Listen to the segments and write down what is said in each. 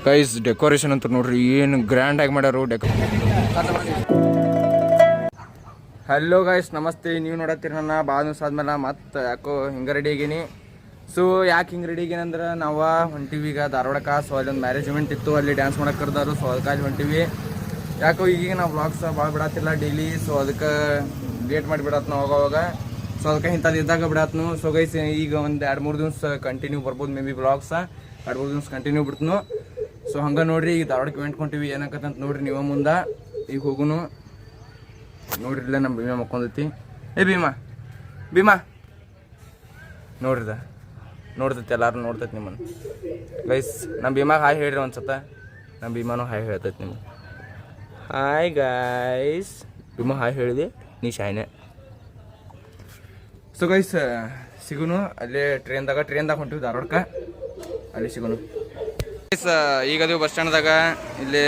Guys decoration ಅಂತ ನೋಡ್ರಿ ಏನು ಗ್ರ್ಯಾಂಡ್ ಆಗಿ ಮಾಡ್ಯಾರು ಹಲೋ ಗೈಸ್ ನಮಸ್ತೆ. ನೀವು ನೋಡತ್ತೀರಿ ನನ್ನ ಭಾಳ ದಿವಸ ಆದ್ಮೇಲೆ ಮತ್ತೆ ಯಾಕೋ ಹಿಂಗೆ ರೆಡಿ ಆಗೀನಿ. ಸೊ ಯಾಕೆ ಹಿಂಗೆ ರೆಡಿ ಆಗೀನಿ ಅಂದ್ರೆ ನಾವು ಹೊಂಟಿವಿ ಈಗ ಧಾರವಾಡಕ್ಕೆ. ಸೊ ಅಲ್ಲಿ ಒಂದು ಮ್ಯಾರೇಜ್ ಇವೆಂಟ್ ಇತ್ತು, ಅಲ್ಲಿ ಡ್ಯಾನ್ಸ್ ಮಾಡಕ್ಕೆ ಕರೆದಾರು. ಸೊ ಅದಕ್ಕಾಗಿ ಹೊಂಟಿವಿ. ಯಾಕೋ ಈಗೀಗ ನಾವು ವ್ಲಾಗ್ಸ್ ಭಾಳ ಬಿಡತ್ತಿಲ್ಲ ಡೈಲಿ. ಸೊ ಅದಕ್ಕೆ ಲೇಟ್ ಮಾಡಿ ಬಿಡತ್ತೆ ನಾವು ಅವಾಗ. ಸೊ ಅದಕ್ಕೆ ಇಂಥದ್ದು ಇದ್ದಾಗ ಬಿಡತ್ನು. ಸೊ ಗೈಸ್ ಈಗ ಒಂದು 2-3 ದಿವಸ ಕಂಟಿನ್ಯೂ ಬರ್ಬೋದು ಮೇ ಬಿ ವ್ಲಾಗ್ಸ. 2-3 ದಿವಸ ಕಂಟಿನ್ಯೂ ಬಿಡ್ತನು. ಸೊ ಹಂಗೆ ನೋಡ್ರಿ ಈಗ ಧಾರವಾಡಕ್ಕೆ ಇವೆಂಟ್ ಕೊಂತೀವಿ ಏನಾಕತ್ತಂತ ನೋಡ್ರಿ ನೀವು ಮುಂದೆ. ಈಗ ಹೋಗುನು ನೋಡ್ರಿ, ಇಲ್ಲ ನಮ್ಮ ಭೀಮಾ ಮಕ್ಕೊಂದೈತಿ. ಏ ಭೀಮಾ ನೋಡ್ತೈತಿ ಎಲ್ಲಾರು ನೋಡ್ತೈತಿ ನಿಮ್ಮನ್ನು. ಗೈಸ್ ನಮ್ಮ ಭೀಮಾಗ ಹಾಯ್ ಹೇಳ್ರಿ ಒಂದ್ಸತ. ನಮ್ಮ ಭೀಮಾನು ಹಾಯ್ ಹೇಳ್ತೈತಿ ನಿಮ್ಗೆ. Hi guys. ಭೀಮಾ ಹಾಯ್ ಹೇಳಿದೆ, ನೀ ಶಾಯ್ನೆ. ಸೊ ಗೈಸ್ ಸಿಗುನು ಅಲ್ಲೇ ಟ್ರೈನ್ದಾಗ ಹೊಂಟಿವಿ ಧಾರವಾಡಕ್ಕೆ, ಅಲ್ಲಿ ಸಿಗುನು. ಗೈಸ್ ಈಗ ಅದು ಬಸ್ ಸ್ಟ್ಯಾಂಡ್ದಾಗ ಇಲ್ಲಿ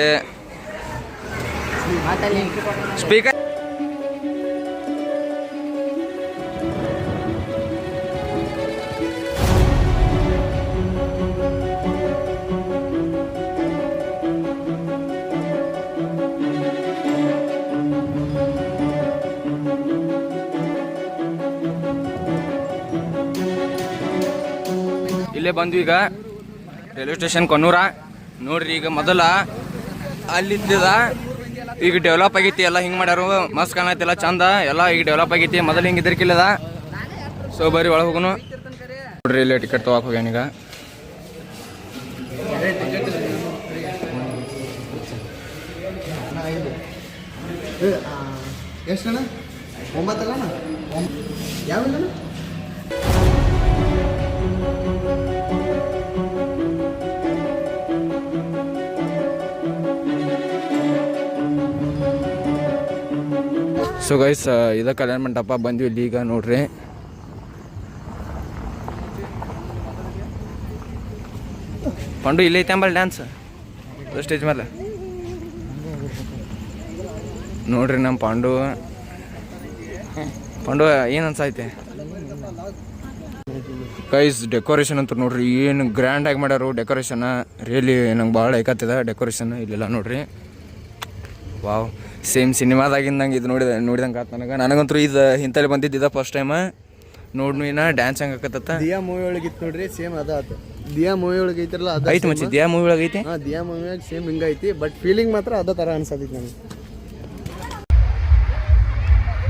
ಸ್ಪೀಕರ್ ಇಲ್ಲೇ ಬಂದ್ವಿ ಈಗ ರೈಲ್ವೆ ಸ್ಟೇಷನ್ ಕೊನ್ನೂರ. ನೋಡ್ರಿ ಈಗ ಮೊದಲ ಅಲ್ಲಿದ್ದ ಈಗ ಡೆವಲಪ್ ಆಗೈತಿ, ಎಲ್ಲ ಹಿಂಗೆ ಮಾಡ್ಯಾರು, ಮಸ್ತ್ ಕಾಣೈತಿಲ್ಲ ಚಂದ ಎಲ್ಲ. ಈಗ ಡೆವಲಪ್ ಆಗೈತಿ, ಮೊದಲು ಹಿಂಗೆ ಇದ್ರಕಿಲ್ಲದ. ಸೊ ಬರ್ರಿ ಒಳಗೆ ಹೋಗುನು. ನೋಡ್ರಿ ಇಲ್ಲೇ ಟಿಕೆಟ್ ತೊಗೊಳಕ್ಕೆ ಹೋಗ್ಯಾನೀಗ. ಎಷ್ಟು 9 ಯಾವ ಸೊ ಗೈಸ್ ಇದ ಕಲ್ಯಾಣ ಮಂಟಪ ಬಂದ್ವಿ ಇಲ್ಲಿ ಈಗ. ನೋಡ್ರಿ ಪಂಡು ಇಲ್ಲೇ ಐತೆ ಅಂಬಲ್ ಡ್ಯಾನ್ಸ್ ಸ್ಟೇಜ್ ಮೇಲೆ. ನೋಡ್ರಿ ನಮ್ಮ ಪಾಂಡು ಏನು ಅನ್ಸೈತೆ ಗೈಸ್. ಡೆಕೋರೇಷನ್ ಅಂತ ನೋಡ್ರಿ ಏನು ಗ್ರ್ಯಾಂಡ್ ಆಗಿ ಮಾಡ್ಯಾರು ಡೆಕೋರೇಷನ್. ರಿಯಲಿ ನಂಗೆ ಭಾಳ ಐಕತ್ತಿದ ಡೆಕೋರೇಷನ್ ಇಲ್ಲೆಲ್ಲ. ನೋಡ್ರಿ ವಾವ್, ಸೇಮ್ ಸಿನಿಮಾದಾಗಿಂದಂಗೆ ಇದು ನೋಡಿದಂಗೆ ಆಯ್ತು ನನಗಂತೂ ಇದು ಇಂತಲ್ಲಿ ಬಂದಿದ್ದ ಫಸ್ಟ್ ಟೈಮ್. ನೋಡ್ನು ಇನ್ನ ಡ್ಯಾನ್ಸ್ ಹೆಂಗೆ ಆಕತ್ತ. ದಿಯಾ ಮೂವಿ ಒಳಗೆ ಇತ್ತು ನೋಡ್ರಿ, ಸೇಮ್ ಅದ ಆತ. ದಿಯಾ ಮೂವಿ ಒಳಗೆ ಐತಿರಲ್ಲ ಅದ ಐತಿ ಮಚ್ಚಿ. ದಿಯಾ ಮೂವಿ ಒಳಗೆ ಐತಿ. ದಿಯಾ ಮೂವಿ ಒಳಗೆ ಸೇಮ್ ಹಿಂಗೆ ಐತಿ, ಬಟ್ ಫೀಲಿಂಗ್ ಮಾತ್ರ ಅದೇ ಥರ ಅನ್ಸತೈತಿ ನನಗೆ.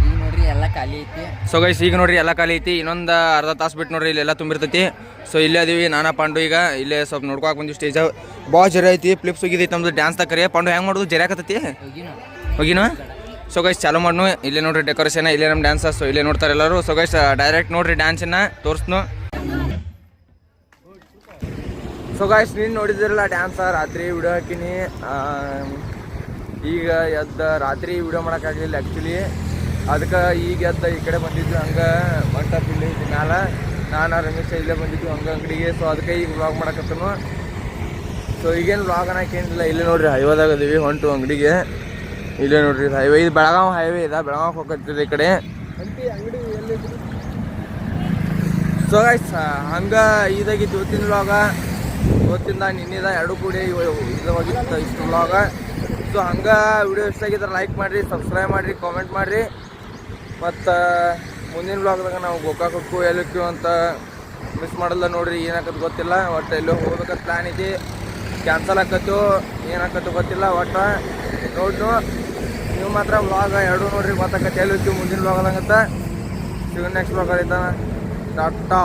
ಈಗ ನೋಡ್ರಿ ಎಲ್ಲ ಖಾಲಿ ಐತಿ. ಸೊ ಗೈಸ್ ಈಗ ನೋಡ್ರಿ ಎಲ್ಲ ಖಾಲಿ ಐತಿ. ಇನ್ನೊಂದು ಅರ್ಧ ತಾಸು ಬಿಟ್ಟು ನೋಡ್ರಿ ಇಲ್ಲೆಲ್ಲ ತುಂಬಿರ್ತೈತಿ. ಸೊ ಇಲ್ಲೇ ಅದೀವಿ ನಾನಾ ಪಾಂಡು. ಈಗ ಇಲ್ಲೇ ಸ್ವಲ್ಪ ನೋಡ್ಕೊಳಕ್ಕೆ ಬಂದಿವಿ. ಸ್ಟೇಜ್ ಭಾಳ ಜರ ಐತಿ, ಫ್ಲಿಪ್ಸ್ ಹೋಗಿದೈತಿ ನಮ್ದು ಡ್ಯಾನ್ಸ್ ತಕ್ಕರಿ. ಪಾಂಡು ಹೆಂಗೆ ಮಾಡೋದು ಜರಾಕತ್ತೈತಿ ಹೋಗಿನ. ಸೊ ಗೈಸ್ ಚಾಲೂ ಮಾಡ್ನು. ಇಲ್ಲೇ ನೋಡ್ರಿ ಡೆಕೋರೇಷನ್, ಇಲ್ಲೇ ನಮ್ಮ ಡ್ಯಾನ್ಸ್. ಸೊ ಇಲ್ಲೇ ನೋಡ್ತಾರೆ ಎಲ್ಲರೂ. ಸೊ ಗೈಸ್ ಡೈರೆಕ್ಟ್ ನೋಡ್ರಿ ಡ್ಯಾನ್ಸನ್ನ ತೋರಿಸ್ನು. ಸೊ ಗೈಸ್ ನೀನು ನೋಡಿದಿರಲ್ಲ ಡ್ಯಾನ್ಸ, ರಾತ್ರಿ ವಿಡಿಯೋ ಹಾಕಿನಿ. ಈಗ ಎದ್ದ ರಾತ್ರಿ ವಿಡಿಯೋ ಮಾಡೋಕ್ಕಾಗಲಿಲ್ಲ ಆ್ಯಕ್ಚುಲಿ. ಅದಕ್ಕೆ ಈಗ ಎದ್ದ ಈ ಕಡೆ ಬಂದಿದ್ವಿ. ಹಂಗೆ ಮಂಟಪ ಇಲ್ಲಿ ಐತಿ ಮ್ಯಾಲ. ನಾನು ರಮೇಶ ಇಲ್ಲೇ ಬಂದಿದ್ವಿ ಹಂಗೆ ಅಂಗಡಿಗೆ. ಸೊ ಅದಕ್ಕೆ ಈಗ ವ್ಲಾಗ್ ಮಾಡಕತ್ತನು. ಸೊ ಈಗೇನು ವ್ಲಾಗ್ ಅನ್ನೋಕ್ಕೇನಿಲ್ಲ. ಇಲ್ಲೇ ನೋಡ್ರಿ ಹೈವೇದಾಗ ಅದೀವಿ, ಹೊಂಟು ಅಂಗಡಿಗೆ. ಇಲ್ಲೇ ನೋಡ್ರಿ ಹೈವೇ, ಇದು ಬೆಳಗಾವಿ ಹೈವೇ ಇದೆ. ಬೆಳಗಾವಿ ಹೋಗತ್ತಿದೆ ಈ ಕಡೆ. ಸೊ ಗೈಸ್ ಹಂಗೆ ಇದಾಗಿತ್ತು ಇವತ್ತಿನ ವ್ಲಾಗ. ಇವತ್ತಿಂದ ನಿನ್ನಿದ 2 ಕೂಡಿ ಇದು ಹೋಗಿತ್ತು ಇಷ್ಟು ವ್ಲಾಗ. ಸೊ ಹಂಗೆ ವಿಡಿಯೋ ಇಷ್ಟ ಆಗಿದ್ರೆ ಲೈಕ್ ಮಾಡಿರಿ, ಸಬ್ಸ್ಕ್ರೈಬ್ ಮಾಡಿರಿ, ಕಾಮೆಂಟ್ ಮಾಡಿರಿ. ಮತ್ತು ಮುಂದಿನ ವ್ಲಾಗ್ದಾಗ ನಾವು ಗೋಕಾಕ್ ಹೋಗ್ಕು ಎಲ್ಲಕ್ಕೂ ಅಂತ ಮಿಸ್ ಮಾಡಲ್ಲ. ನೋಡ್ರಿ ಏನಾಕತ್ತು ಗೊತ್ತಿಲ್ಲ. ಒಟ್ಟು ಎಲ್ಲೋ ಹೋಗ್ಬೇಕಂತ ಪ್ಲ್ಯಾನ್ ಐತಿ, ಕ್ಯಾನ್ಸಲ್ ಆಕತ್ತು ಏನಾಕತ್ತು ಗೊತ್ತಿಲ್ಲ. ಒಟ್ಟು ನೋಡ್ನು ನೀವು ಮಾತ್ರ ವ್ಲಾಗ 2 ನೋಡ್ರಿ. ಗೊತ್ತಾಕತ್ತೆ ಎಲ್ಲಿ ಹೋಗ್ತೀವಿ ಮುಂದಿನ ವ್ಲಾಗ್ದಂಗಂತ. ಸಿಗೋಣ ನೆಕ್ಸ್ಟ್ ವ್ಲಾಗ್ ಐತಾನ. ಟಾಟಾ.